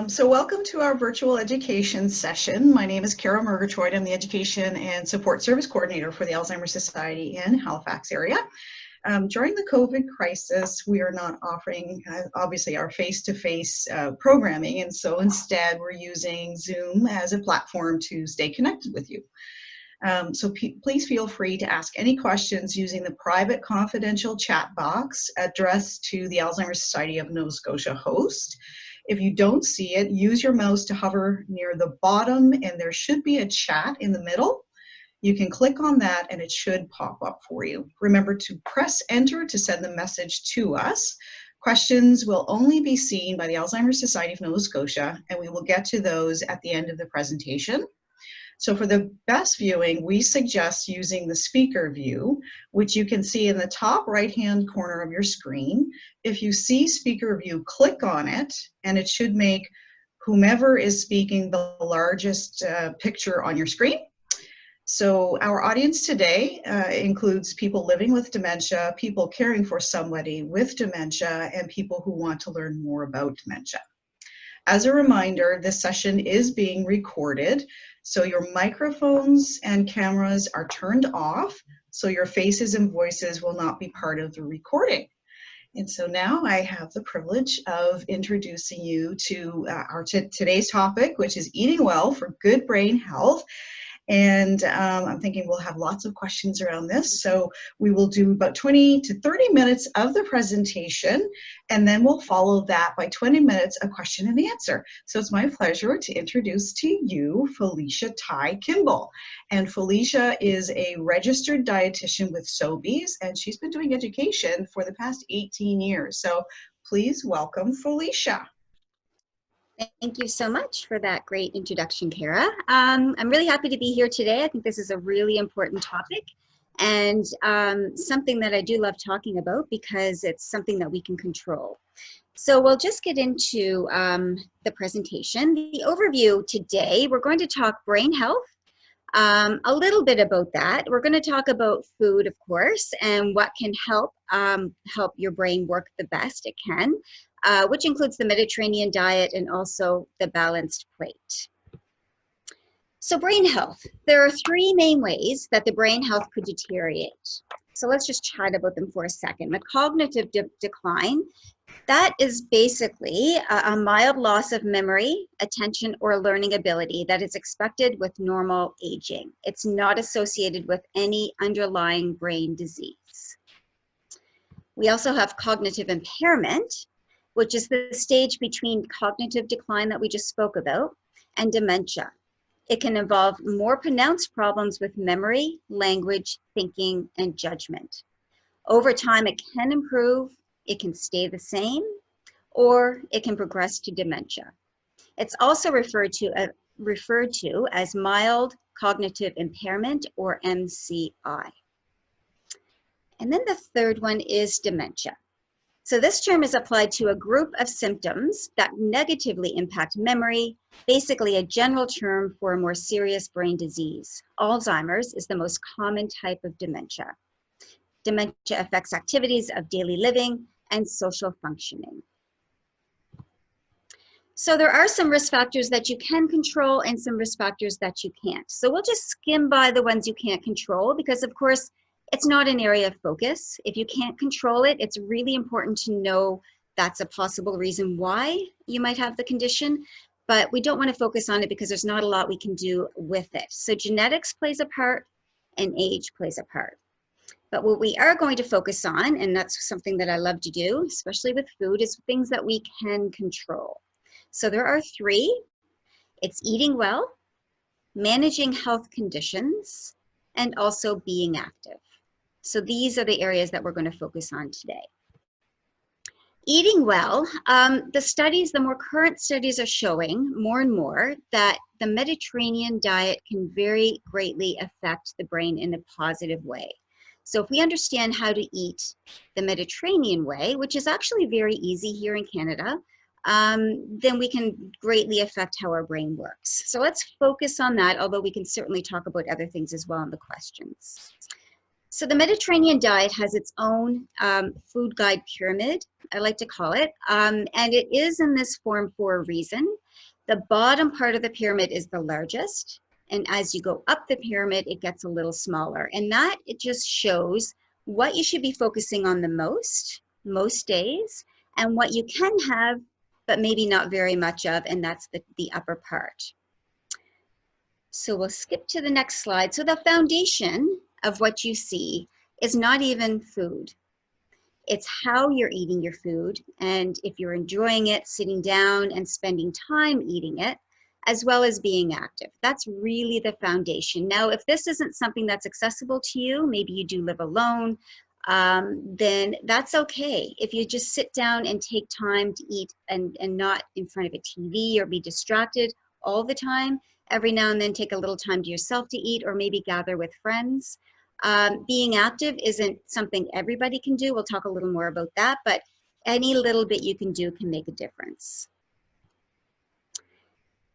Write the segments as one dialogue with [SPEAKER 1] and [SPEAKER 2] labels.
[SPEAKER 1] So welcome to our virtual education session. My name is Carol Murgatroyd. I'm the Education and Support Service Coordinator for the Alzheimer's Society in Halifax area. During the COVID crisis, we are not offering, obviously, our face-to-face programming, and so instead we're using Zoom as a platform to stay connected with you. So please feel free to ask any questions using the private confidential chat box addressed to the Alzheimer's Society of Nova Scotia host. If you don't see it, use your mouse to hover near the bottom and there should be a chat in the middle. You can click on that and it should pop up for you. Remember to press enter to send the message to us. Questions will only be seen by the Alzheimer's Society of Nova Scotia, and we will get to those at the end of the presentation. So for the best viewing, we suggest using the speaker view, which you can see in the top right-hand corner of your screen. If you see speaker view, click on it, and it should make whomever is speaking the largest picture on your screen. So our audience today includes people living with dementia, people caring for somebody with dementia, and people who want to learn more about dementia. As a reminder, this session is being recorded, so your microphones and cameras are turned off, so your faces and voices will not be part of the recording. And so now I have the privilege of introducing you to our today's topic, which is eating well for good brain health. And I'm thinking we'll have lots of questions around this. So we will do about 20 to 30 minutes of the presentation, and then we'll follow that by 20 minutes of question and answer. So it's my pleasure to introduce to you Felecia Tighe Kimball. And Felecia is a registered dietitian with Sobeys, and she's been doing education for the past 18 years. So please welcome Felecia.
[SPEAKER 2] Thank you so much for that great introduction, Kara. I'm really happy to be here today. I think this is a really important topic and something that I do love talking about because it's something that we can control. So we'll just get into the presentation. The overview today, we're going to talk brain health, a little bit about that. We're going to talk about food, of course, and what can help your brain work the best it can. Which includes the Mediterranean diet and also the balanced plate. So brain health, there are three main ways that the brain health could deteriorate. So let's just chat about them for a second. The cognitive decline, that is basically a mild loss of memory, attention, or learning ability that is expected with normal aging. It's not associated with any underlying brain disease. We also have cognitive impairment, which is the stage between cognitive decline that we just spoke about and dementia. It can involve more pronounced problems with memory, language, thinking, and judgment. Over time, it can improve, it can stay the same, or it can progress to dementia. It's also referred to as mild cognitive impairment, or MCI. And then the third one is dementia. So this term is applied to a group of symptoms that negatively impact memory, basically a general term for a more serious brain disease. Alzheimer's is the most common type of dementia. Dementia affects activities of daily living and social functioning. So there are some risk factors that you can control and some risk factors that you can't. So we'll just skim by the ones you can't control because, of course, it's not an area of focus. If you can't control it, it's really important to know that's a possible reason why you might have the condition, but we don't want to focus on it because there's not a lot we can do with it. So genetics plays a part and age plays a part. But what we are going to focus on, and that's something that I love to do, especially with food, is things that we can control. So there are three. It's eating well, managing health conditions, and also being active. So these are the areas that we're going to focus on today. Eating well, the more current studies are showing more and more that the Mediterranean diet can very greatly affect the brain in a positive way. So if we understand how to eat the Mediterranean way, which is actually very easy here in Canada, then we can greatly affect how our brain works. So let's focus on that, although we can certainly talk about other things as well in the questions. So the Mediterranean diet has its own food guide pyramid, I like to call it, and it is in this form for a reason. The bottom part of the pyramid is the largest, and as you go up the pyramid, it gets a little smaller. And that, it just shows what you should be focusing on the most days, and what you can have, but maybe not very much of, and that's the upper part. So we'll skip to the next slide. So the foundation of what you see is not even food. It's how you're eating your food, and if you're enjoying it, sitting down and spending time eating it, as well as being active. That's really the foundation. Now, if this isn't something that's accessible to you, maybe you do live alone, then that's okay. If you just sit down and take time to eat and not in front of a TV or be distracted all the time, every now and then take a little time to yourself to eat, or maybe gather with friends. Being active isn't something everybody can do. We'll talk a little more about that, but any little bit you can do can make a difference.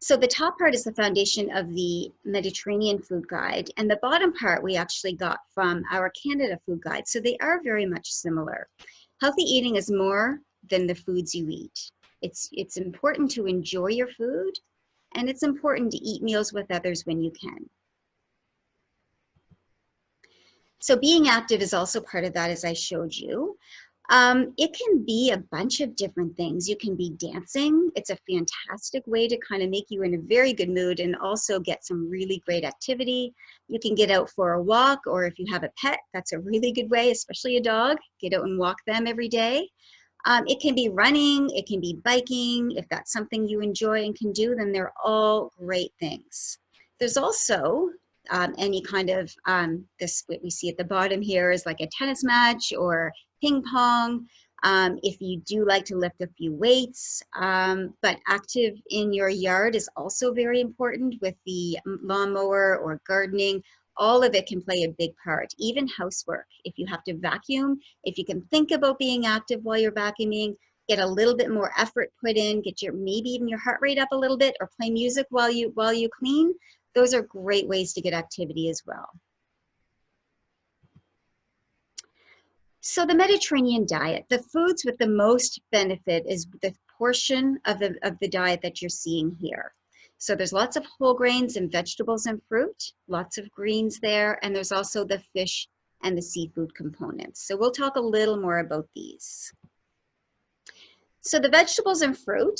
[SPEAKER 2] So the top part is the foundation of the Mediterranean food guide, and the bottom part we actually got from our Canada food guide. So they are very much similar. Healthy eating is more than the foods you eat. It's important to enjoy your food, and it's important to eat meals with others when you can. So being active is also part of that, as I showed you. It can be a bunch of different things. You can be dancing. It's a fantastic way to kind of make you in a very good mood and also get some really great activity. You can get out for a walk, or if you have a pet, that's a really good way, especially a dog. Get out and walk them every day. It can be running, it can be biking. If that's something you enjoy and can do, then they're all great things. There's also any kind of, this what we see at the bottom here is like a tennis match or ping pong. If you do like to lift a few weights, but active in your yard is also very important with the lawnmower or gardening. All of it can play a big part, even housework. If you have to vacuum, if you can think about being active while you're vacuuming, get a little bit more effort put in, get your maybe even your heart rate up a little bit, or play music while you clean. Those are great ways to get activity as well. So the Mediterranean diet, the foods with the most benefit is the portion of the diet that you're seeing here. So there's lots of whole grains and vegetables and fruit, lots of greens there, and there's also the fish and the seafood components. So we'll talk a little more about these. So the vegetables and fruit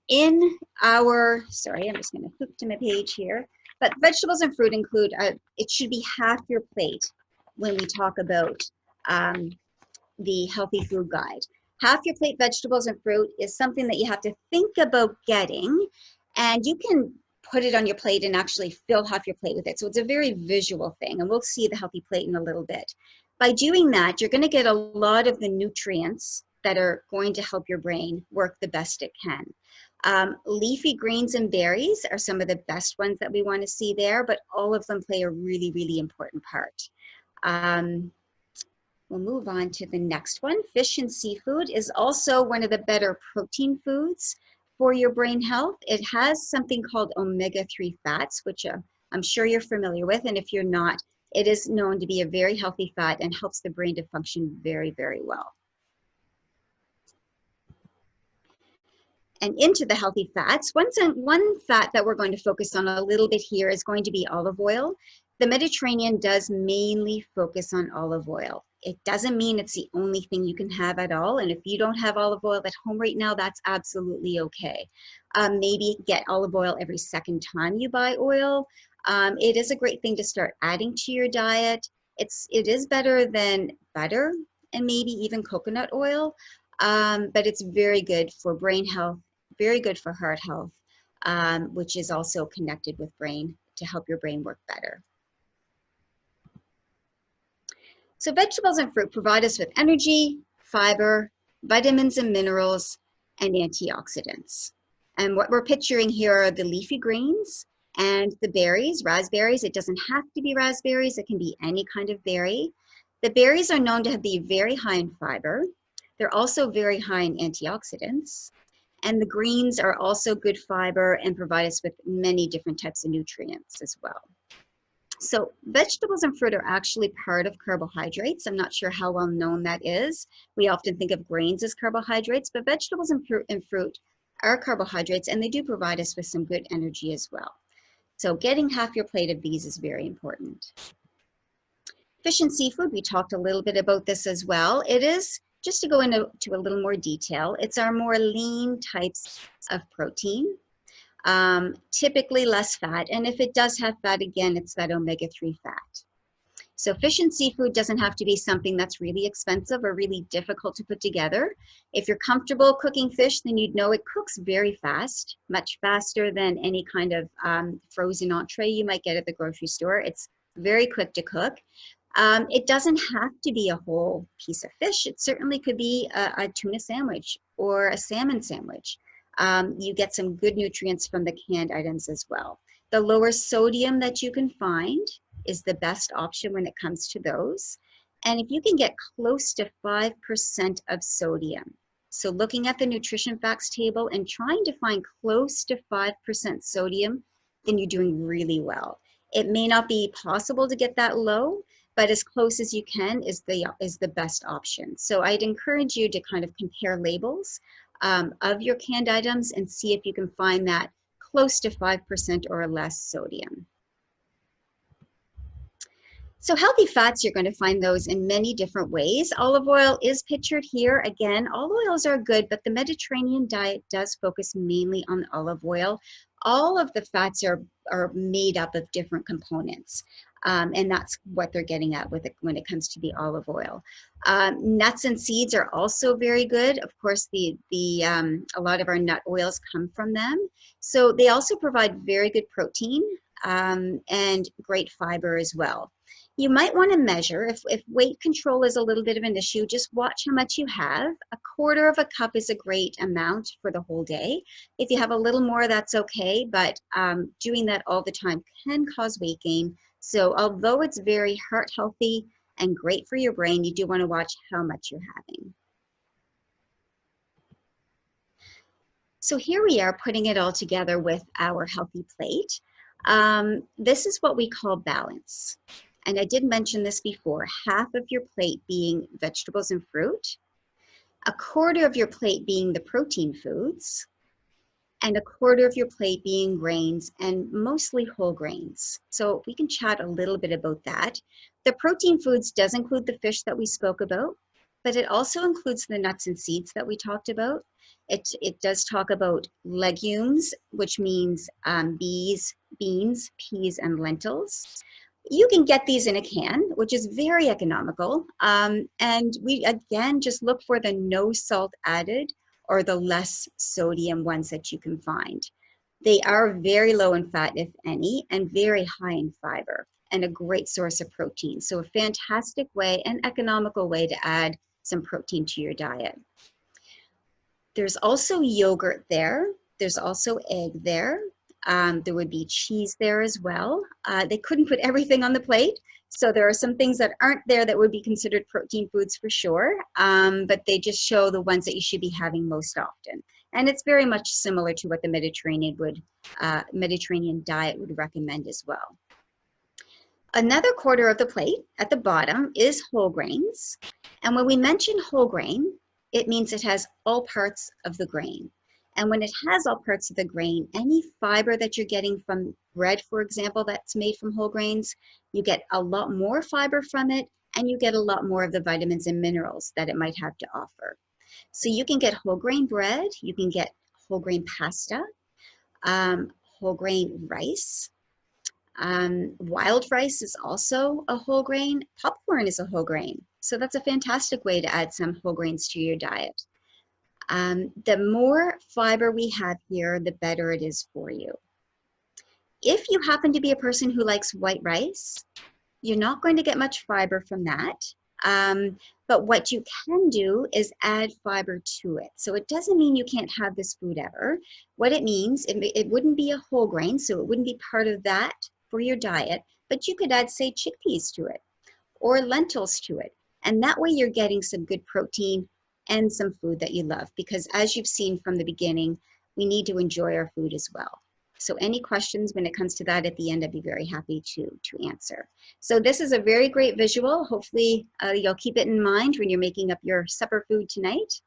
[SPEAKER 2] in our, sorry, I'm just going to flip to my page here, but vegetables and fruit include, it should be half your plate when we talk about the healthy food guide. Half your plate vegetables and fruit is something that you have to think about getting, and you can put it on your plate and actually fill half your plate with it. So it's a very visual thing, and we'll see the healthy plate in a little bit. By doing that, you're going to get a lot of the nutrients that are going to help your brain work the best it can. Leafy greens and berries are some of the best ones that we want to see there, but all of them play a really, really important part. We'll move on to the next one. Fish and seafood is also one of the better protein foods for your brain health. It has something called omega-3 fats, which I'm sure you're familiar with, and if you're not, it is known to be a very healthy fat and helps the brain to function very, very well. And into the healthy fats, one fat that we're going to focus on a little bit here is going to be olive oil. The Mediterranean does mainly focus on olive oil. It doesn't mean it's the only thing you can have at all. And if you don't have olive oil at home right now, that's absolutely okay. Maybe get olive oil every second time you buy oil. It is a great thing to start adding to your diet. It is better than butter and maybe even coconut oil, but it's very good for brain health, very good for heart health, which is also connected with brain to help your brain work better. So vegetables and fruit provide us with energy, fiber, vitamins and minerals, and antioxidants. And what we're picturing here are the leafy greens and the berries, raspberries. It doesn't have to be raspberries, it can be any kind of berry. The berries are known to be very high in fiber. They're also very high in antioxidants. And the greens are also good fiber and provide us with many different types of nutrients as well. So vegetables and fruit are actually part of carbohydrates. I'm not sure how well known that is. We often think of grains as carbohydrates, but vegetables and fruit are carbohydrates, and they do provide us with some good energy as well. So getting half your plate of these is very important. Fish and seafood, we talked a little bit about this as well. It is, just to go into a little more detail, it's our more lean types of protein. Typically less fat, and if it does have fat, again, it's that omega-3 fat. So fish and seafood doesn't have to be something that's really expensive or really difficult to put together. If you're comfortable cooking fish, then you'd know it cooks very fast, much faster than any kind of frozen entree you might get at the grocery store. It's very quick to cook. It doesn't have to be a whole piece of fish. It certainly could be a tuna sandwich or a salmon sandwich. You get some good nutrients from the canned items as well. The lower sodium that you can find is the best option when it comes to those. And if you can get close to 5% of sodium, so looking at the nutrition facts table and trying to find close to 5% sodium, then you're doing really well. It may not be possible to get that low, but as close as you can is the best option. So I'd encourage you to kind of compare labels of your canned items and see if you can find that close to 5% or less sodium. So healthy fats, you're going to find those in many different ways. Olive oil is pictured here. Again, all oils are good, but the Mediterranean diet does focus mainly on olive oil. All of the fats are made up of different components, and that's what they're getting at with it when it comes to the olive oil. Nuts and seeds are also very good. Of course, a lot of our nut oils come from them. So they also provide very good protein and great fiber as well. You might want to measure, if weight control is a little bit of an issue, just watch how much you have. A quarter of a cup is a great amount for the whole day. If you have a little more, that's okay, but doing that all the time can cause weight gain. So although it's very heart healthy and great for your brain, you do want to watch how much you're having. So here we are putting it all together with our healthy plate. This is what we call balance. And I did mention this before, half of your plate being vegetables and fruit, a quarter of your plate being the protein foods, and a quarter of your plate being grains and mostly whole grains. So we can chat a little bit about that. The protein foods does include the fish that we spoke about, but it also includes the nuts and seeds that we talked about. It does talk about legumes, which means beans, peas, and lentils. You can get these in a can, which is very economical. And we, again, just look for the no salt added or the less sodium ones that you can find. They are very low in fat, if any, and very high in fiber and a great source of protein. So a fantastic way and economical way to add some protein to your diet. There's also yogurt there. There's also egg there. There would be cheese there as well. They couldn't put everything on the plate, so there are some things that aren't there that would be considered protein foods for sure, but they just show the ones that you should be having most often. And it's very much similar to what the Mediterranean diet would recommend as well. Another quarter of the plate at the bottom is whole grains. And when we mention whole grain, it means it has all parts of the grain. And when it has all parts of the grain, any fiber that you're getting from bread, for example, that's made from whole grains, you get a lot more fiber from it, and you get a lot more of the vitamins and minerals that it might have to offer. So you can get whole grain bread, you can get whole grain pasta, whole grain rice. Wild rice is also a whole grain. Popcorn is a whole grain. So that's a fantastic way to add some whole grains to your diet. The more fiber we have here, the better it is for you. If you happen to be a person who likes white rice, you're not going to get much fiber from that. But what you can do is add fiber to it. So it doesn't mean you can't have this food ever. What it means, it wouldn't be a whole grain, so it wouldn't be part of that for your diet, but you could add, say, chickpeas to it or lentils to it. And that way you're getting some good protein and some food that you love, because as you've seen from the beginning, we need to enjoy our food as well. So any questions when it comes to that at the end, I'd be very happy to answer. So this is a very great visual. Hopefully you'll keep it in mind when you're making up your supper food tonight.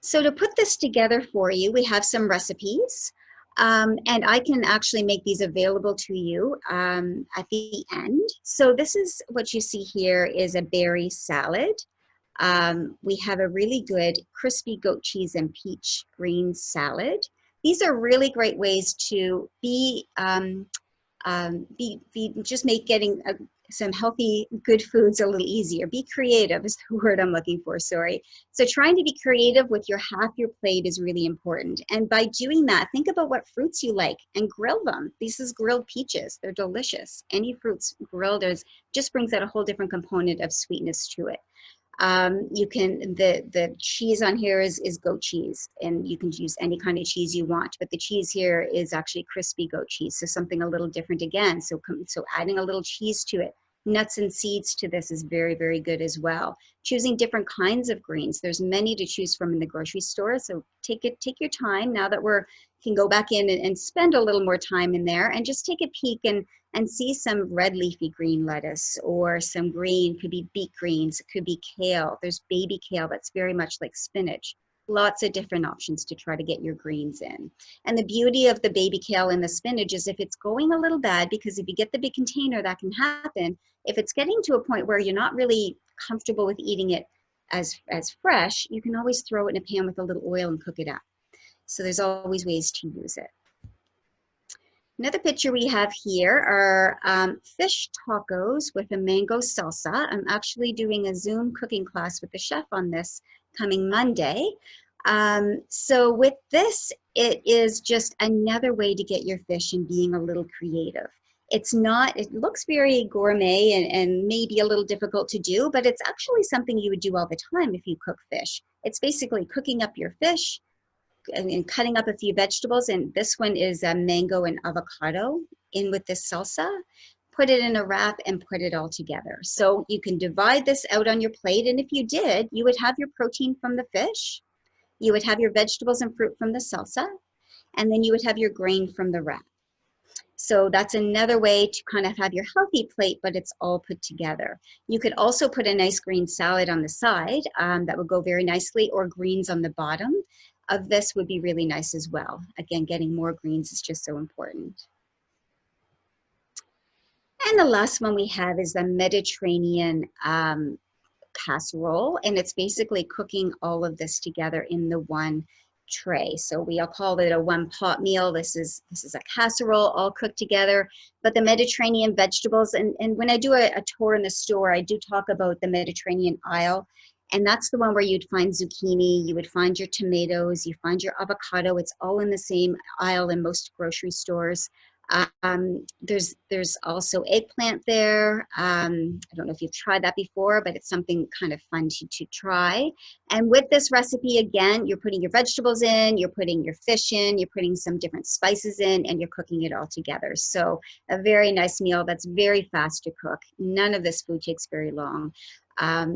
[SPEAKER 2] So to put this together for you, we have some recipes. And I can actually make these available to you at the end. So this is what you see here is a berry salad. We have a really good crispy goat cheese and peach green salad. These are really great ways to just make getting some healthy, good foods a little easier. Be creative is the word I'm looking for, sorry. So trying to be creative with half your plate is really important. And by doing that, think about what fruits you like and grill them. This is grilled peaches. They're delicious. Any fruits grilled just brings out a whole different component of sweetness to it. You can, the cheese on here is goat cheese, and you can use any kind of cheese you want, but the cheese here is actually crispy goat cheese, so something a little different again. So adding a little cheese to it, nuts and seeds to this is very, very good as well. Choosing different kinds of greens. There's many to choose from in the grocery store, so take your time now that can go back in and spend a little more time in there and just take a peek and see some red leafy green lettuce or some green, could be beet greens, it could be kale. There's baby kale that's very much like spinach. Lots of different options to try to get your greens in. And the beauty of the baby kale and the spinach is if it's going a little bad, because if you get the big container, that can happen. If it's getting to a point where you're not really comfortable with eating it as fresh, you can always throw it in a pan with a little oil and cook it up. So there's always ways to use it. Another picture we have here are fish tacos with a mango salsa. I'm actually doing a Zoom cooking class with the chef on this coming Monday. So with this, it is just another way to get your fish and being a little creative. It looks very gourmet and maybe a little difficult to do, but it's actually something you would do all the time if you cook fish. It's basically cooking up your fish, and cutting up a few vegetables, and this one is a mango and avocado in with this salsa. Put it in a wrap and put it all together. So you can divide this out on your plate, and if you did, you would have your protein from the fish, you would have your vegetables and fruit from the salsa, and then you would have your grain from the wrap. So that's another way to kind of have your healthy plate, but it's all put together. You could also put a nice green salad on the side that would go very nicely, or greens on the bottom of this would be really nice as well. Again, getting more greens is just so important. And the last one we have is the Mediterranean casserole, and it's basically cooking all of this together in the one tray. So we'll call it a one pot meal. This is a casserole all cooked together, but the Mediterranean vegetables, and when I do a tour in the store, I do talk about the Mediterranean aisle. And that's the one where you'd find zucchini, you would find your tomatoes, you find your avocado. It's all in the same aisle in most grocery stores. There's also eggplant there. I don't know if you've tried that before, but it's something kind of fun to try. And with this recipe, again, you're putting your vegetables in, you're putting your fish in, you're putting some different spices in, and you're cooking it all together. So a very nice meal that's very fast to cook. None of this food takes very long.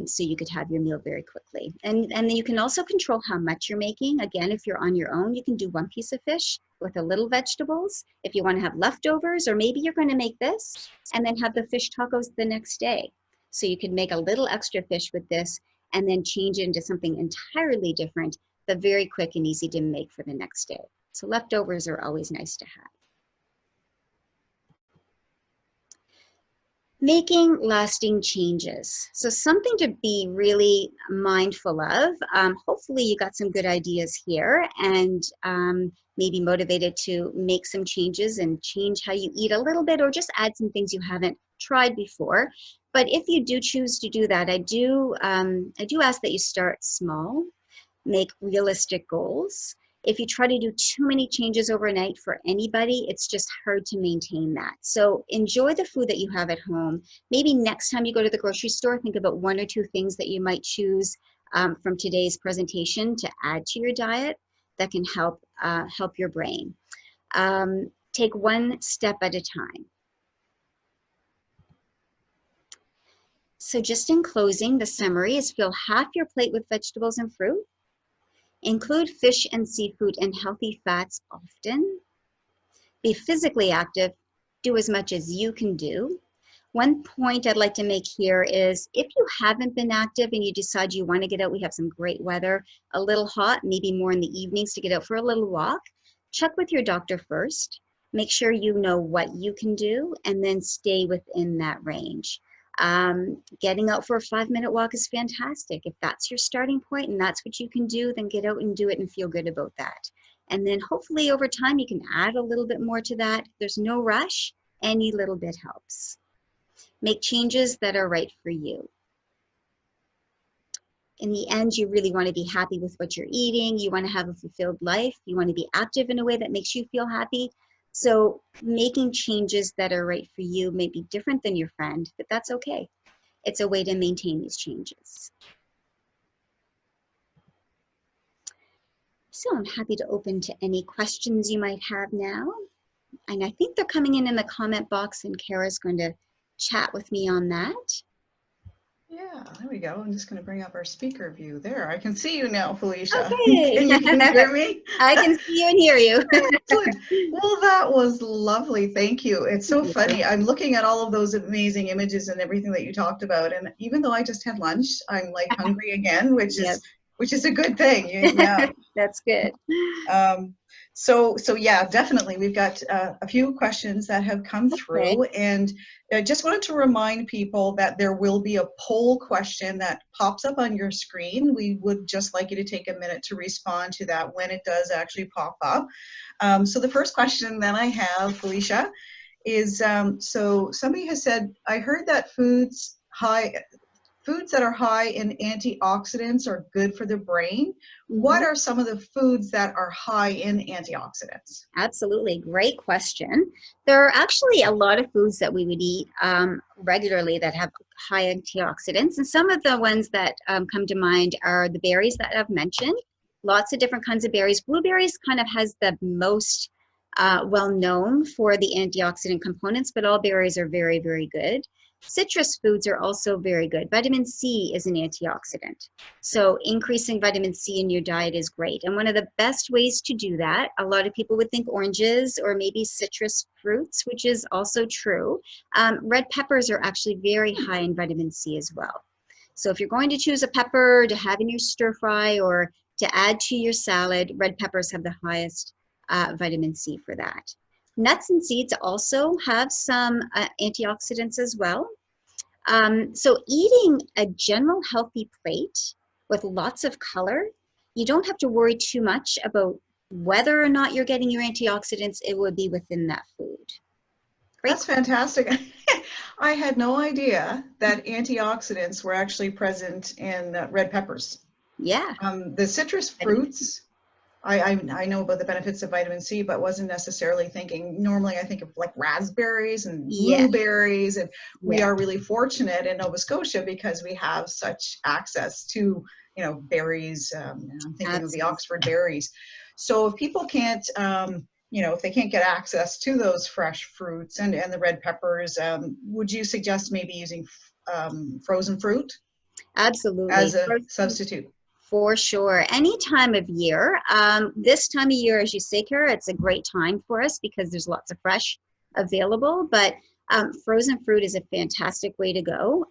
[SPEAKER 2] So you could have your meal very quickly. And then you can also control how much you're making. Again, if you're on your own, you can do one piece of fish with a little vegetables. If you want to have leftovers, or maybe you're going to make this and then have the fish tacos the next day. So you can make a little extra fish with this and then change it into something entirely different, but very quick and easy to make for the next day. So leftovers are always nice to have. Making lasting changes. So something to be really mindful of. Hopefully you got some good ideas here, and maybe motivated to make some changes and change how you eat a little bit, or just add some things you haven't tried before. But if you do choose to do that, I do ask that you start small, make realistic goals. If you try to do too many changes overnight for anybody, it's just hard to maintain that. So enjoy the food that you have at home. Maybe next time you go to the grocery store, think about one or two things that you might choose from today's presentation to add to your diet that can help your brain. Take one step at a time. So just in closing, the summary is fill half your plate with vegetables and fruit. Include fish and seafood and healthy fats often. Be physically active. Do as much as you can do. One point I'd like to make here is if you haven't been active and you decide you want to get out, we have some great weather, a little hot, maybe more in the evenings to get out for a little walk. Check with your doctor first. Make sure you know what you can do and then stay within that range. Getting out for a 5-minute walk is fantastic. If that's your starting point and that's what you can do, then get out and do it and feel good about that. And then hopefully over time you can add a little bit more to that. There's no rush. Any little bit helps. Make changes that are right for you. In the end, you really want to be happy with what you're eating. You want to have a fulfilled life. You want to be active in a way that makes you feel happy. So making changes that are right for you may be different than your friend, but that's okay. It's a way to maintain these changes. So I'm happy to open to any questions you might have now. And I think they're coming in the comment box, and Kara's going to chat with me on that.
[SPEAKER 1] Yeah, there we go. I'm just going to bring up our speaker view there. I can see you now, Felecia.
[SPEAKER 2] Okay.
[SPEAKER 1] And you can hear me?
[SPEAKER 2] I can see you and hear you.
[SPEAKER 1] Excellent. Well, that was lovely. Thank you. It's so funny. I'm looking at all of those amazing images and everything that you talked about. And even though I just had lunch, I'm like hungry again, which is a good thing. Yeah.
[SPEAKER 2] That's good.
[SPEAKER 1] So yeah, definitely. We've got a few questions that have come through, and I just wanted to remind people that there will be a poll question that pops up on your screen. We would just like you to take a minute to respond to that when it does actually pop up. So the first question that I have, Felecia, is so somebody has said, I heard that foods that are high in antioxidants are good for the brain. What are some of the foods that are high in antioxidants?
[SPEAKER 2] Absolutely. Great question. There are actually a lot of foods that we would eat regularly that have high antioxidants. And some of the ones that come to mind are the berries that I've mentioned. Lots of different kinds of berries. Blueberries kind of has the most well known for the antioxidant components, but all berries are very, very good. Citrus foods are also very good. Vitamin C is an antioxidant. So increasing vitamin C in your diet is great. And one of the best ways to do that, a lot of people would think oranges or maybe citrus fruits, which is also true. Red peppers are actually very high in vitamin C as well. So if you're going to choose a pepper to have in your stir fry or to add to your salad, red peppers have the highest vitamin C for that. Nuts and seeds also have some antioxidants as well. So eating a general healthy plate with lots of color, you don't have to worry too much about whether or not you're getting your antioxidants. It would be within that food. Great.
[SPEAKER 1] That's fantastic. I had no idea that antioxidants were actually present in red peppers.
[SPEAKER 2] Yeah.
[SPEAKER 1] The citrus fruits, I know about the benefits of vitamin C, but wasn't necessarily thinking, normally I think of like raspberries and blueberries, and we are really fortunate in Nova Scotia because we have such access to, berries. I'm thinking of the Oxford berries. So if people can't, if they can't get access to those fresh fruits and the red peppers, would you suggest maybe using frozen fruit?
[SPEAKER 2] Absolutely.
[SPEAKER 1] As a substitute?
[SPEAKER 2] For sure. Any time of year. This time of year, as you say, Kara, it's a great time for us because there's lots of fresh available, but frozen fruit is a fantastic way to go.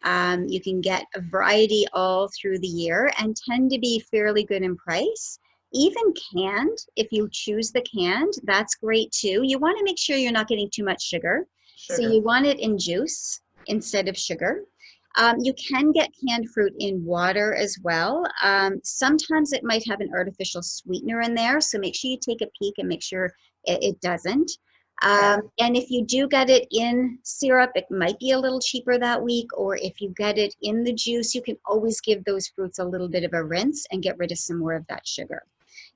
[SPEAKER 2] You can get a variety all through the year and tend to be fairly good in price. Even canned, if you choose the canned, that's great too. You want to make sure you're not getting too much sugar. So you want it in juice instead of sugar. You can get canned fruit in water as well. Sometimes it might have an artificial sweetener in there, so make sure you take a peek and make sure it doesn't. And if you do get it in syrup, it might be a little cheaper that week, or if you get it in the juice, you can always give those fruits a little bit of a rinse and get rid of some more of that sugar.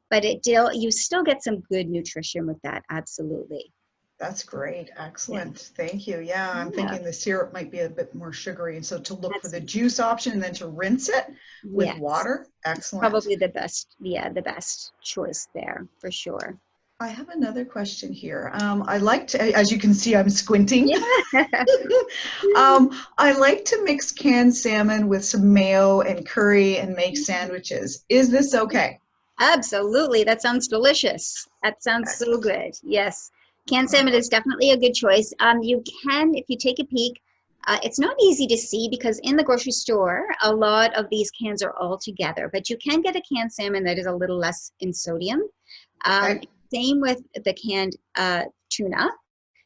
[SPEAKER 2] But you still get some good nutrition with that, absolutely.
[SPEAKER 1] That's great. Excellent. Thank you. Yeah, I'm thinking the syrup might be a bit more sugary, and so to look for the juice option and then to rinse it with water. Excellent.
[SPEAKER 2] It's probably the best choice there for sure.
[SPEAKER 1] I have another question here. I like to, as you can see, I'm squinting.
[SPEAKER 2] Yeah.
[SPEAKER 1] I like to mix canned salmon with some mayo and curry and make sandwiches. Is this okay?
[SPEAKER 2] Absolutely. That sounds delicious. That sounds so good. Yes. Canned salmon is definitely a good choice. You can, if you take a peek, it's not easy to see because in the grocery store, a lot of these cans are all together, but you can get a canned salmon that is a little less in sodium.
[SPEAKER 1] Okay.
[SPEAKER 2] Same with the canned tuna.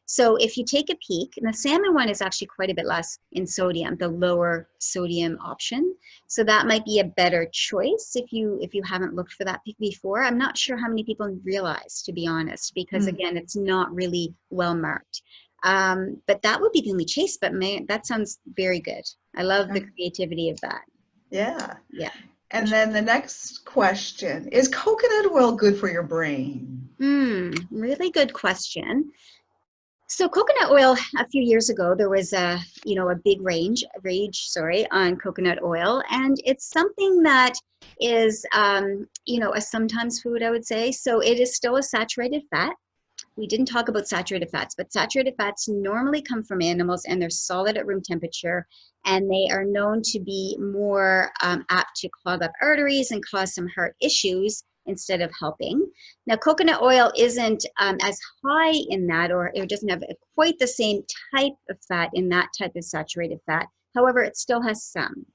[SPEAKER 2] So if you take a peek, and the salmon one is actually quite a bit less in sodium, the lower sodium option. So that might be a better choice if you haven't looked for that before. I'm not sure how many people realize, to be honest, because again, it's not really well marked. But that would be the only choice. But man, that sounds very good. I love the creativity of that.
[SPEAKER 1] Yeah.
[SPEAKER 2] Yeah.
[SPEAKER 1] And then the next question, is coconut oil good for your brain?
[SPEAKER 2] Really good question. So coconut oil, a few years ago, there was a big rage, on coconut oil, and it's something that is, a sometimes food, I would say. So it is still a saturated fat. We didn't talk about saturated fats, but saturated fats normally come from animals and they're solid at room temperature, and they are known to be more apt to clog up arteries and cause some heart issues instead of helping. Now, coconut oil isn't as high in that, or it doesn't have quite the same type of fat in that type of saturated fat. However, it still has some.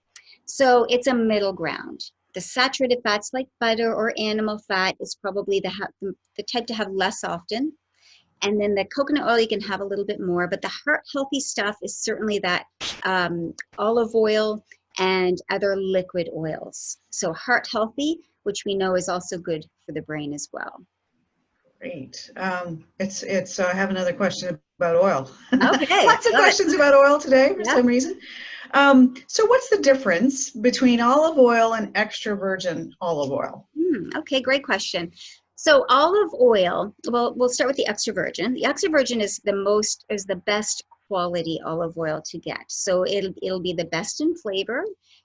[SPEAKER 2] So it's a middle ground. The saturated fats like butter or animal fat is probably the type to have less often. And then the coconut oil, you can have a little bit more, but the heart healthy stuff is certainly that olive oil and other liquid oils. So heart healthy, which we know is also good for the brain as well.
[SPEAKER 1] Great. I have another question about oil.
[SPEAKER 2] Okay.
[SPEAKER 1] Lots of questions about oil today for some reason. So what's the difference between olive oil and extra virgin olive oil?
[SPEAKER 2] Okay, great question. So olive oil, well, we'll start with the extra virgin. The extra virgin is the best quality olive oil to get. So it'll be the best in flavor.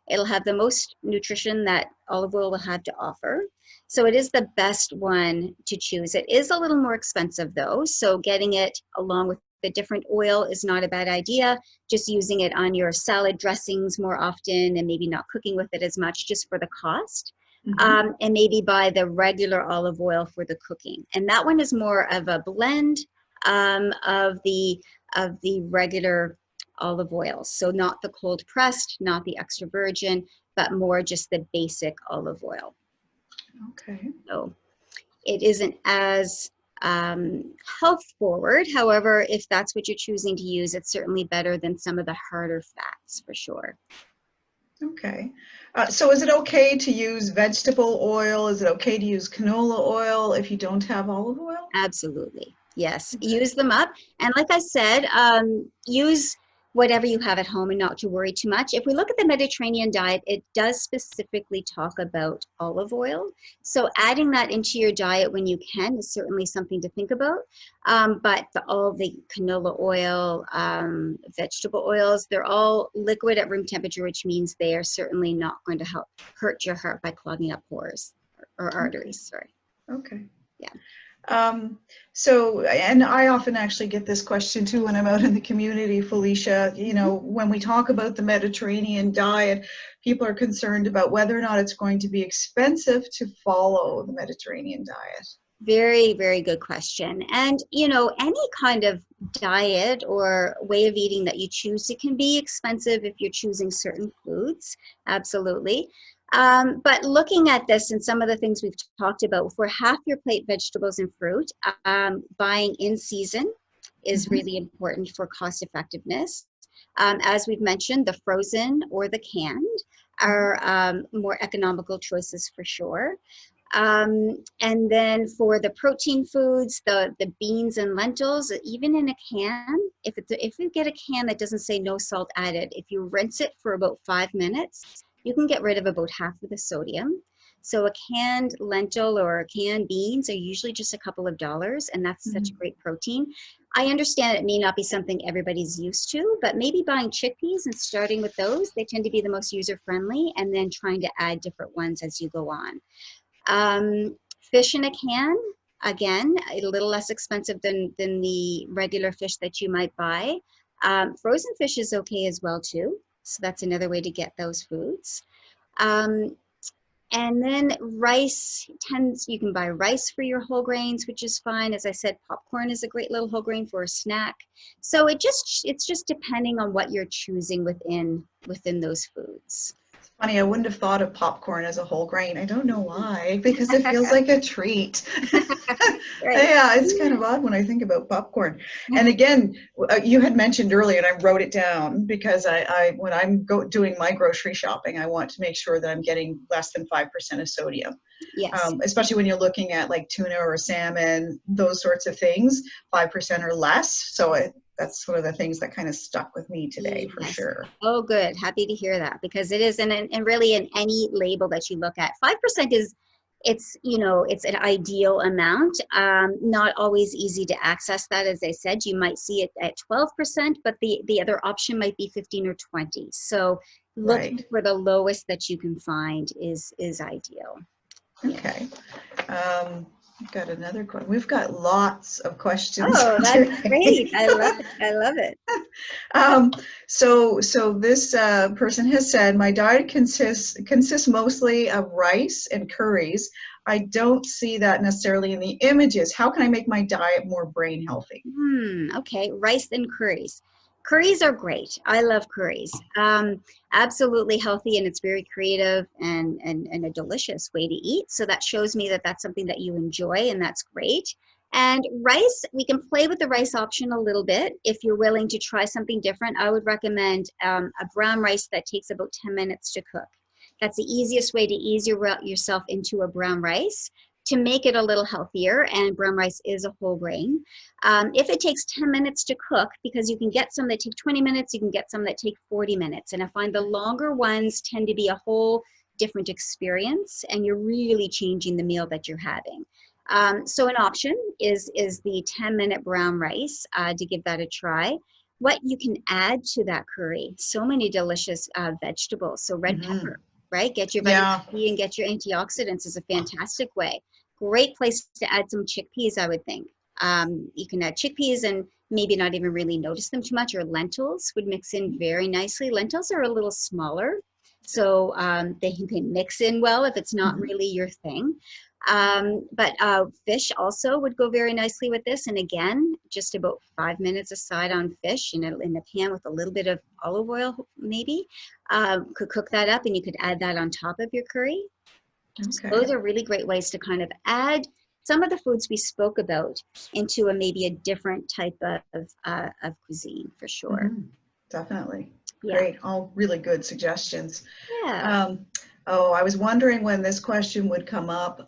[SPEAKER 2] It'll have the most nutrition that olive oil will have to offer. So it is the best one to choose. It is a little more expensive though. So getting it along with the different oil is not a bad idea. Just using it on your salad dressings more often and maybe not cooking with it as much just for the cost. And maybe buy the regular olive oil for the cooking. And that one is more of a blend of the regular olive oils. So not the cold pressed, not the extra virgin, but more just the basic olive oil.
[SPEAKER 1] Okay.
[SPEAKER 2] So it isn't as health forward. However, if that's what you're choosing to use, it's certainly better than some of the harder fats for sure.
[SPEAKER 1] Okay. So is it okay to use vegetable oil? Is it okay to use canola oil if you don't have olive oil?
[SPEAKER 2] Absolutely. Yes. Use them up. And like I said, use whatever you have at home and not to worry too much. If we look at the Mediterranean diet, it does specifically talk about olive oil. So adding that into your diet when you can is certainly something to think about. But all the canola oil, vegetable oils, they're all liquid at room temperature, which means they are certainly not going to hurt your heart by clogging up pores or arteries. Sorry.
[SPEAKER 1] Okay.
[SPEAKER 2] Yeah.
[SPEAKER 1] And I often actually get this question too when I'm out in the community, Felecia. When we talk about the Mediterranean diet, people are concerned about whether or not it's going to be expensive to follow the Mediterranean diet.
[SPEAKER 2] Very, very good question. And, any kind of diet or way of eating that you choose, it can be expensive if you're choosing certain foods. Absolutely. But looking at this and some of the things we've talked about, for half your plate vegetables and fruit, buying in season is really important for cost effectiveness. As we've mentioned, the frozen or the canned are more economical choices for sure. And then for the protein foods, the beans and lentils, even in a can, if you get a can that doesn't say no salt added, if you rinse it for about 5 minutes, you can get rid of about half of the sodium. So a canned lentil or canned beans are usually just a couple of dollars, and that's such a great protein. I understand it may not be something everybody's used to, but maybe buying chickpeas and starting with those, they tend to be the most user-friendly, and then trying to add different ones as you go on. Fish in a can, again, a little less expensive than the regular fish that you might buy. Frozen fish is okay as well too. So that's another way to get those foods. And then rice you can buy rice for your whole grains, which is fine. As I said, popcorn is a great little whole grain for a snack. So it's just depending on what you're choosing within those foods.
[SPEAKER 1] Funny, I wouldn't have thought of popcorn as a whole grain. I don't know why, because it feels like a treat.
[SPEAKER 2] Right.
[SPEAKER 1] Yeah, it's kind of odd when I think about popcorn. And again, you had mentioned earlier, and I wrote it down because when I'm doing my grocery shopping, I want to make sure that I'm getting less than 5% of sodium.
[SPEAKER 2] Yes.
[SPEAKER 1] Especially when you're looking at like tuna or salmon, those sorts of things, 5% or less. So that's one of the things that kind of stuck with me today for
[SPEAKER 2] Yes.
[SPEAKER 1] sure.
[SPEAKER 2] Oh, good. Happy to hear that, because it is, and really in any label that you look at, 5% is, it's an ideal amount. Not always easy to access that. As I said, you might see it at 12%, but the other option might be 15 or 20. So looking for the lowest that you can find is ideal.
[SPEAKER 1] Okay. We've got another question. We've got lots of questions.
[SPEAKER 2] Oh, that's great. I love it. I love it.
[SPEAKER 1] So this person has said, my diet consists mostly of rice and curries. I don't see that necessarily in the images. How can I make my diet more brain healthy?
[SPEAKER 2] Okay, rice and curries. Curries are great. I love curries. Absolutely healthy, and it's very creative and a delicious way to eat. So that shows me that that's something that you enjoy, and that's great. And rice, we can play with the rice option a little bit. If you're willing to try something different, I would recommend a brown rice that takes about 10 minutes to cook. That's the easiest way to ease yourself into a brown rice, to make it a little healthier, and brown rice is a whole grain. If it takes 10 minutes to cook, because you can get some that take 20 minutes, you can get some that take 40 minutes. And I find the longer ones tend to be a whole different experience, and you're really changing the meal that you're having. So an option is the 10-minute brown rice, to give that a try. What you can add to that curry, so many delicious vegetables. So red pepper, right? Get your vitamin C and get your antioxidants is a fantastic way. Great place to add some chickpeas, I would think. You can add chickpeas and maybe not even really notice them too much, or lentils would mix in very nicely. Lentils are a little smaller, so they can mix in well if it's not really your thing. But fish also would go very nicely with this. And again, just about 5 minutes aside on fish in a pan with a little bit of olive oil, maybe. Could cook that up, and you could add that on top of your curry. Okay. So those are really great ways to kind of add some of the foods we spoke about into maybe a different type of cuisine, for sure.
[SPEAKER 1] Definitely. Yeah. Great. All really good suggestions.
[SPEAKER 2] Yeah.
[SPEAKER 1] I was wondering when this question would come up.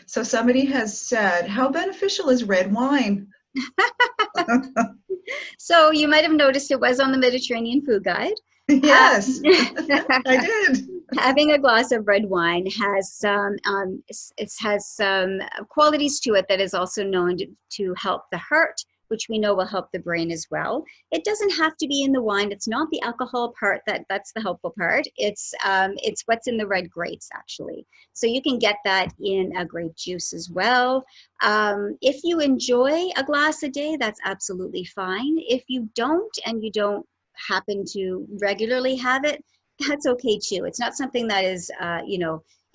[SPEAKER 1] So somebody has said, how beneficial is red wine?
[SPEAKER 2] So you might have noticed it was on the Mediterranean Food Guide.
[SPEAKER 1] Yes, I did.
[SPEAKER 2] Having a glass of red wine has some qualities to it that is also known to help the heart, which we know will help the brain as well. It doesn't have to be in the wine. It's not the alcohol part that's the helpful part. It's what's in the red grapes, actually. So you can get that in a grape juice as well. If you enjoy a glass a day, that's absolutely fine. If you don't, and you don't happen to regularly have it, that's okay too. It's not something that is,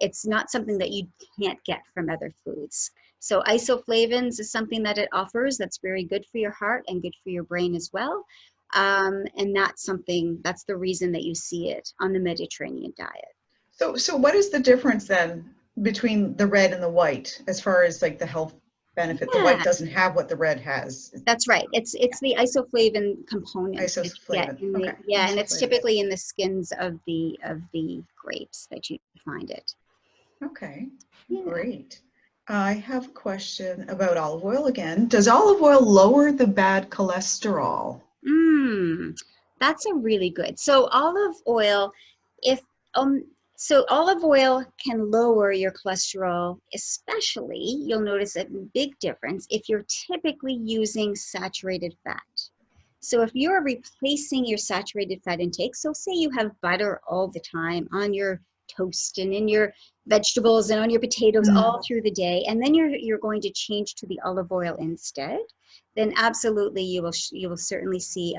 [SPEAKER 2] it's not something that you can't get from other foods. So isoflavones is something that it offers that's very good for your heart and good for your brain as well. And that's the reason that you see it on the Mediterranean diet.
[SPEAKER 1] So what is the difference then between the red and the white as far as like the health benefit? The white doesn't have what the red has.
[SPEAKER 2] That's right. It's the isoflavone component.
[SPEAKER 1] Isoflavone.
[SPEAKER 2] And it's typically in the skins of the grapes that you find it.
[SPEAKER 1] Okay, great. I have a question about olive oil again. Does olive oil lower the bad cholesterol?
[SPEAKER 2] That's a really good. So olive oil, olive oil can lower your cholesterol, especially, you'll notice a big difference if you're typically using saturated fat. So if you're replacing your saturated fat intake, so say you have butter all the time on your toast and in your vegetables and on your potatoes all through the day, and then you're going to change to the olive oil instead, then absolutely you will certainly see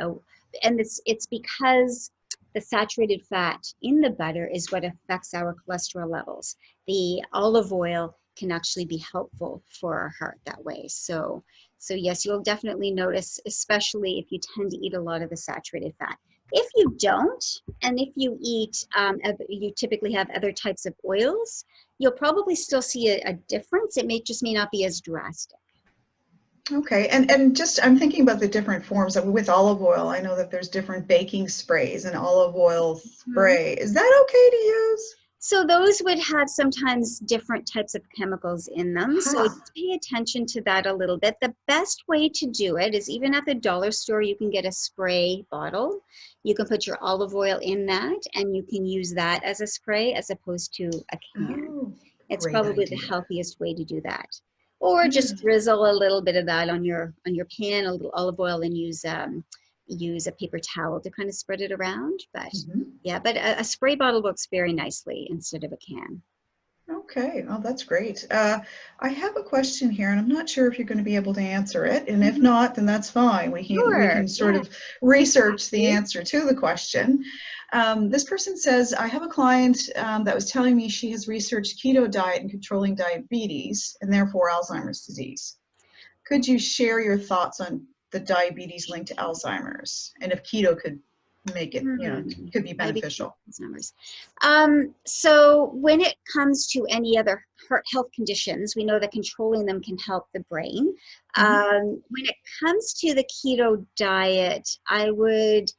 [SPEAKER 2] and it's because the saturated fat in the butter is what affects our cholesterol levels. The olive oil can actually be helpful for our heart that way. So yes, you'll definitely notice, especially if you tend to eat a lot of the saturated fat. If you don't, and if you eat, you typically have other types of oils, you'll probably still see a difference. It may not be as drastic.
[SPEAKER 1] Okay, and just I'm thinking about the different forms of, with olive oil. I know that there's different baking sprays and olive oil spray. Is that okay to use?
[SPEAKER 2] So those would have sometimes different types of chemicals in them. So
[SPEAKER 1] Huh.
[SPEAKER 2] just pay attention to that a little bit. The best way to do it is, even at the dollar store, you can get a spray bottle. You can put your olive oil in that, and you can use that as a spray as opposed to a can.
[SPEAKER 1] Oh,
[SPEAKER 2] It's
[SPEAKER 1] great
[SPEAKER 2] probably the
[SPEAKER 1] idea.
[SPEAKER 2] healthiest way to do that. Or
[SPEAKER 1] Yeah.
[SPEAKER 2] just drizzle a little bit of that on your pan, a little olive oil, and use a paper towel to kind of spread it around. But
[SPEAKER 1] Mhm.
[SPEAKER 2] yeah, but a spray bottle works very nicely instead of a can.
[SPEAKER 1] Okay, oh, that's great. I have a question here, and I'm not sure if you're going to be able to answer it. And if
[SPEAKER 2] Mhm.
[SPEAKER 1] not, then that's fine. We
[SPEAKER 2] Sure.
[SPEAKER 1] can sort
[SPEAKER 2] Yeah.
[SPEAKER 1] of research the
[SPEAKER 2] See?
[SPEAKER 1] answer to the question. This person says, I have a client that was telling me she has researched keto diet and controlling diabetes and therefore Alzheimer's disease. Could you share your thoughts on the diabetes linked to Alzheimer's and if keto could make it, could be
[SPEAKER 2] Diabetes
[SPEAKER 1] beneficial?
[SPEAKER 2] Alzheimer's. So when it comes to any other health conditions, we know that controlling them can help the brain.
[SPEAKER 1] Mhm.
[SPEAKER 2] When it comes to the keto diet, I would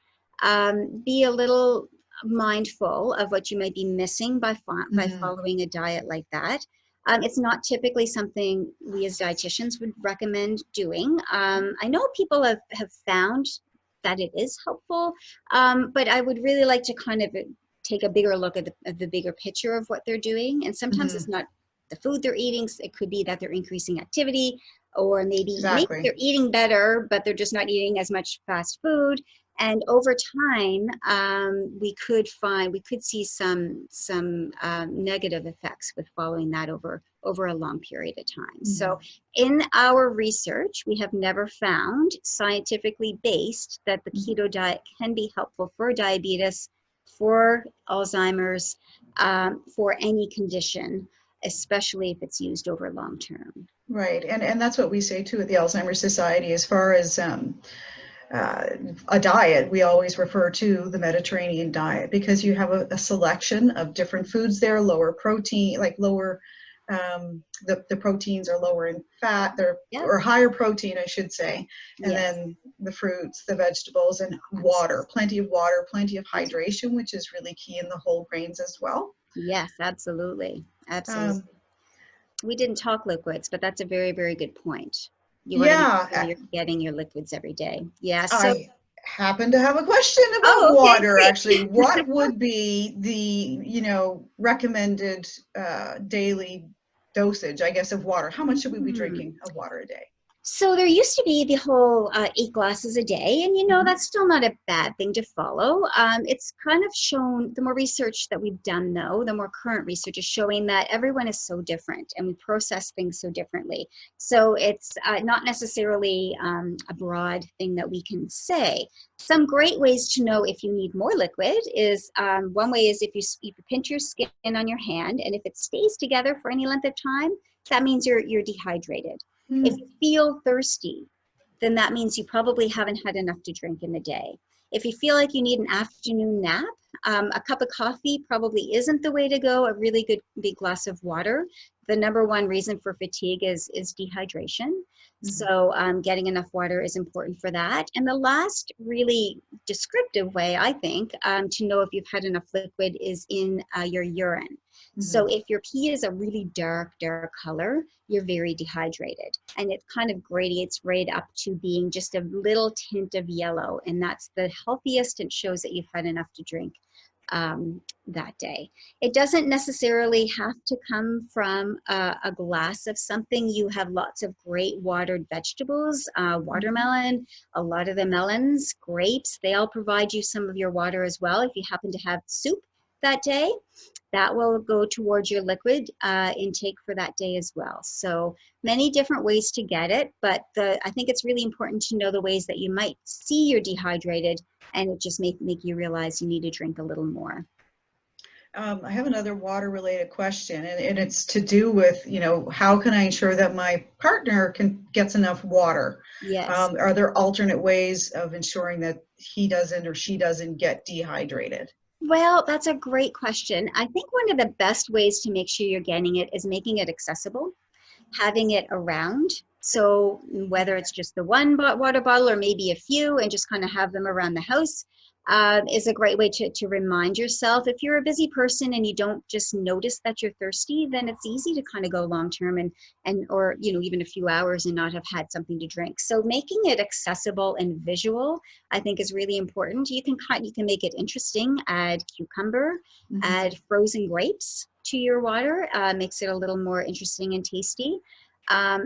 [SPEAKER 2] be a little mindful of what you might be missing by
[SPEAKER 1] Mhm.
[SPEAKER 2] following a diet like that. It's not typically something we as dietitians would recommend doing. I know people have found that it is helpful, but I would really like to kind of take a bigger look at the bigger picture of what they're doing. And sometimes it's
[SPEAKER 1] Mhm.
[SPEAKER 2] not the food they're eating. It could be that they're increasing activity, or maybe
[SPEAKER 1] Exactly.
[SPEAKER 2] they're eating better, but they're just not eating as much fast food. And over time, we could see some negative effects with following that over a long period of time. So
[SPEAKER 1] Mhm.
[SPEAKER 2] in our research, we have never found scientifically based that the
[SPEAKER 1] Mhm.
[SPEAKER 2] keto diet can be helpful for diabetes, for Alzheimer's, for any condition, especially if it's used over long term.
[SPEAKER 1] Right, and that's what we say too at the Alzheimer's Society. As far as uh, a diet, we always refer to the Mediterranean diet because you have a selection of different foods there, lower protein, like lower, the proteins are lower in fat, they're
[SPEAKER 2] Yep.
[SPEAKER 1] or higher protein, I should say, and
[SPEAKER 2] Yes.
[SPEAKER 1] then the fruits, the vegetables, and
[SPEAKER 2] Absolutely.
[SPEAKER 1] water, plenty of hydration, which is really key in the whole grains as well.
[SPEAKER 2] Yes, absolutely. Absolutely.
[SPEAKER 1] Um,
[SPEAKER 2] We didn't talk liquids, but that's a very, very good point. You want to make
[SPEAKER 1] yeah,
[SPEAKER 2] sure you're getting your liquids every day. Yeah. So,
[SPEAKER 1] I happen to have a question about
[SPEAKER 2] oh, okay,
[SPEAKER 1] water,
[SPEAKER 2] great.
[SPEAKER 1] actually. What would be the, recommended daily dosage, I guess, of water? How much should we be
[SPEAKER 2] Hmm.
[SPEAKER 1] drinking of water a day?
[SPEAKER 2] So there used to be the whole 8 glasses a day, and
[SPEAKER 1] Mhm.
[SPEAKER 2] that's still not a bad thing to follow. It's kind of shown, the more research that we've done, though, the more current research is showing that everyone is so different and we process things so differently. So it's not necessarily a broad thing that we can say. Some great ways to know if you need more liquid is, one way is if you pinch your skin on your hand, and if it stays together for any length of time, that means you're dehydrated. If
[SPEAKER 1] Mm.
[SPEAKER 2] you feel thirsty, then that means you probably haven't had enough to drink in the day. If you feel like you need an afternoon nap, a cup of coffee probably isn't the way to go. A really good big glass of water. The number one reason for fatigue is dehydration.
[SPEAKER 1] Mhm.
[SPEAKER 2] So getting enough water is important for that. And the last really descriptive way, I think, to know if you've had enough liquid is in your urine. So
[SPEAKER 1] Mhm.
[SPEAKER 2] if your pee is a really dark color, you're very dehydrated. And it kind of gradiates right up to being just a little tint of yellow. And that's the healthiest. It shows that you've had enough to drink that day. It doesn't necessarily have to come from a glass of something. You have lots of great watered vegetables,
[SPEAKER 1] Mhm.
[SPEAKER 2] watermelon, a lot of the melons, grapes, they all provide you some of your water as well. If you happen to have soup, that day, that will go towards your liquid intake for that day as well. So many different ways to get it, but I think it's really important to know the ways that you might see you're dehydrated, and it just make you realize you need to drink a little more.
[SPEAKER 1] I have another water-related question, and it's to do with, how can I ensure that my partner gets enough water?
[SPEAKER 2] Yes.
[SPEAKER 1] Are there alternate ways of ensuring that he doesn't or she doesn't get dehydrated?
[SPEAKER 2] Well, that's a great question. I think one of the best ways to make sure you're getting it is making it accessible, having it around. So whether it's just the one water bottle or maybe a few, and just kind of have them around the house, is a great way to remind yourself. If you're a busy person and you don't just notice that you're thirsty, then it's easy to kind of go long term and or even a few hours and not have had something to drink. So making it accessible and visual, I think, is really important. You can make it interesting. Add cucumber, add frozen grapes to your water. Makes it a little more interesting and tasty.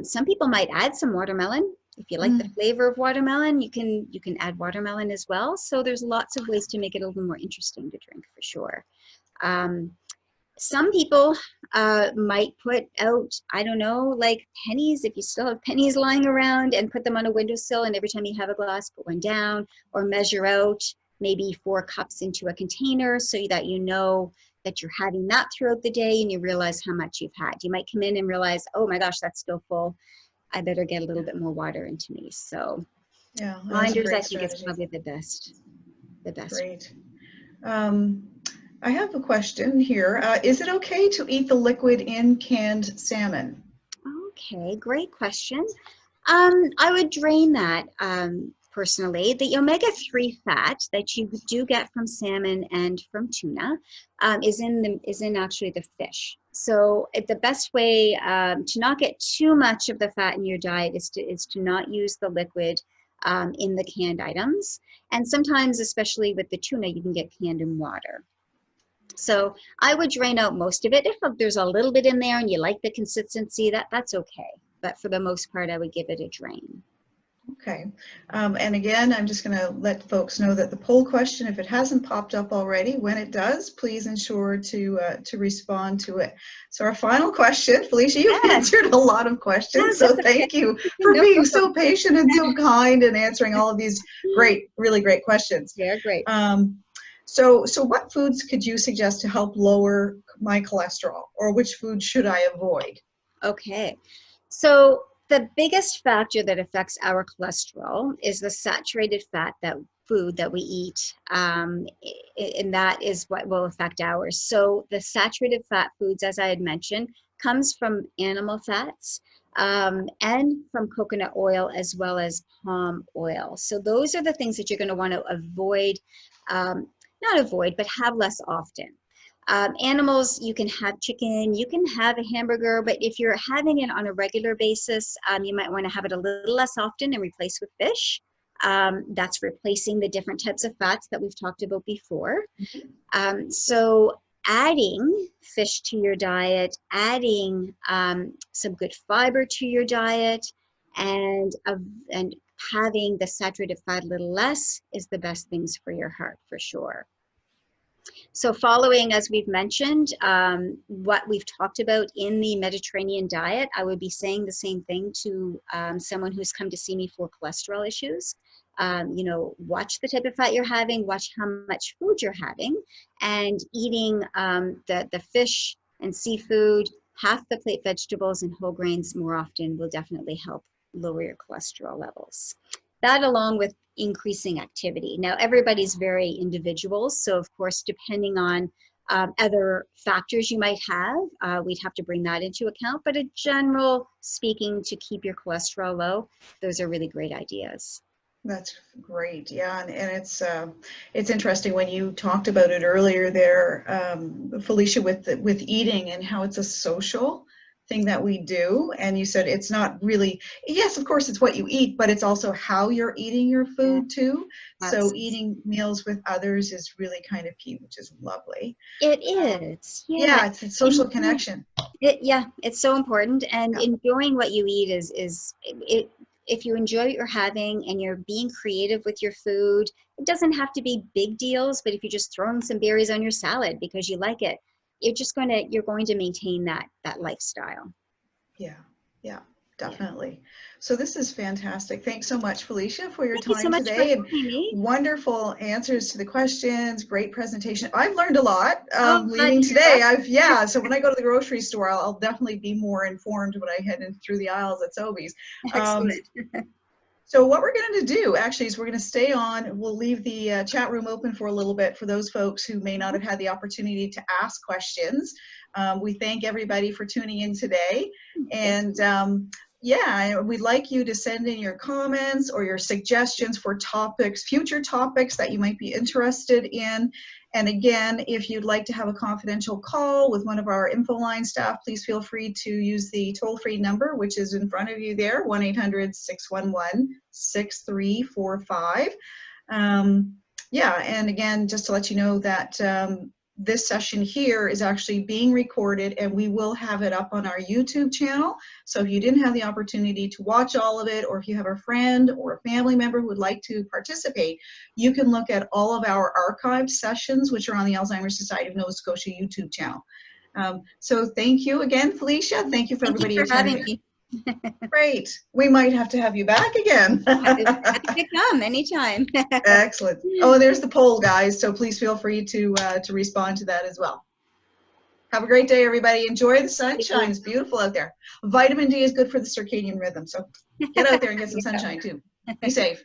[SPEAKER 2] Some people might add some watermelon. If you like the flavor of watermelon, you can add watermelon as well. So there's lots of ways to make it a little more interesting to drink, for sure. Some people might put out, I don't know, like pennies, if you still have pennies lying around, and put them on a windowsill, and every time you have a glass, put one down, or measure out maybe 4 cups into a container so that you know that you're having that throughout the day and you realize how much you've had. You might come in and realize, oh my gosh, that's still full. I better get a little bit more water into me. So
[SPEAKER 1] Yeah,
[SPEAKER 2] reminders, I think, is probably the best.
[SPEAKER 1] Great. I have a question here. Is it okay to eat the liquid in canned salmon?
[SPEAKER 2] Okay, great question. I would drain that personally. The omega-3 fat that you do get from salmon and from tuna is in actually the fish. So the best way to not get too much of the fat in your diet is to not use the liquid in the canned items. And sometimes, especially with the tuna, you can get canned in water. So I would drain out most of it. If there's a little bit in there and you like the consistency, that's okay. But for the most part, I would give it a drain.
[SPEAKER 1] Okay. And again, I'm just going to let folks know that the poll question, if it hasn't popped up already, when it does, please ensure to respond to it. So our final question, Felecia, you've answered a lot of questions, so thank you for being so patient and so kind and answering all of these really great questions.
[SPEAKER 2] Yeah, great.
[SPEAKER 1] So what foods could you suggest to help lower my cholesterol, or which food should I avoid?
[SPEAKER 2] Okay. So the biggest factor that affects our cholesterol is the saturated fat food that we eat, and that is what will affect ours. So the saturated fat foods, as I had mentioned, comes from animal fats and from coconut oil as well as palm oil. So those are the things that you're going to want to avoid, not avoid, but have less often. Animals, you can have chicken, you can have a hamburger, but if you're having it on a regular basis, you might want to have it a little less often and replace with fish. That's replacing the different types of fats that we've talked about before. So adding fish to your diet, adding some good fiber to your diet, and having the saturated fat a little less is the best things for your heart, for sure. So following, as we've mentioned, what we've talked about in the Mediterranean diet, I would be saying the same thing to someone who's come to see me for cholesterol issues. Watch the type of fat you're having, watch how much food you're having, and eating the fish and seafood, half the plate vegetables and whole grains more often will definitely help lower your cholesterol levels. That, along with increasing activity. Now, everybody's very individual, so of course, depending on other factors you might have, we'd have to bring that into account. But a general speaking, to keep your cholesterol low, those are really great ideas.
[SPEAKER 1] That's great. Yeah, and it's interesting when you talked about it earlier there, Felecia, with eating and how it's a social thing that we do, and you said it's not really, yes, of course it's what you eat, but it's also how you're eating your food too. So eating meals with others is really kind of key, which is lovely.
[SPEAKER 2] It is.
[SPEAKER 1] Yeah, it's a social connection.
[SPEAKER 2] It's so important, and enjoying what you eat is if you enjoy what you're having and you're being creative with your food, it doesn't have to be big deals, but if you're just throwing some berries on your salad because you like it, you're going to maintain that lifestyle.
[SPEAKER 1] Yeah, yeah, definitely. So this is fantastic. Thanks so much, Felecia, for your
[SPEAKER 2] Thank you so
[SPEAKER 1] time
[SPEAKER 2] much for
[SPEAKER 1] today, and
[SPEAKER 2] having me.
[SPEAKER 1] wonderful answers to the questions. Great presentation. I've learned a lot
[SPEAKER 2] Oh, glad
[SPEAKER 1] leaving
[SPEAKER 2] to hear
[SPEAKER 1] today.
[SPEAKER 2] that.
[SPEAKER 1] Yeah, so when I go to the grocery store, I'll definitely be more informed when I head in through the aisles at Sobeys.
[SPEAKER 2] Excellent.
[SPEAKER 1] So what we're going to do actually is we're going to stay on. We'll leave the chat room open for a little bit for those folks who may not have had the opportunity to ask questions. We thank everybody for tuning in today. And yeah, we'd like you to send in your comments or your suggestions for topics, future topics that you might be interested in. And again, if you'd like to have a confidential call with one of our InfoLine staff, please feel free to use the toll-free number, which is in front of you there, 1-800-611-6345. Yeah, and again, just to let you know that this session here is actually being recorded, and we will have it up on our YouTube channel. So if you didn't have the opportunity to watch all of it, or if you have a friend or a family member who would like to participate, you can look at all of our archived sessions, which are on the Alzheimer's Society of Nova Scotia YouTube channel. So thank you again, Felecia. Thank you for
[SPEAKER 2] Thank you
[SPEAKER 1] everybody
[SPEAKER 2] for having
[SPEAKER 1] attending.
[SPEAKER 2] me.
[SPEAKER 1] Great. We might have to have you back again.
[SPEAKER 2] Happy to come anytime.
[SPEAKER 1] Excellent. Oh, there's the poll, guys. So please feel free to respond to that as well. Have a great day, everybody. Enjoy the sunshine. It's beautiful out there. Vitamin D is good for the circadian rhythm. So get out there and get some sunshine too. Be safe.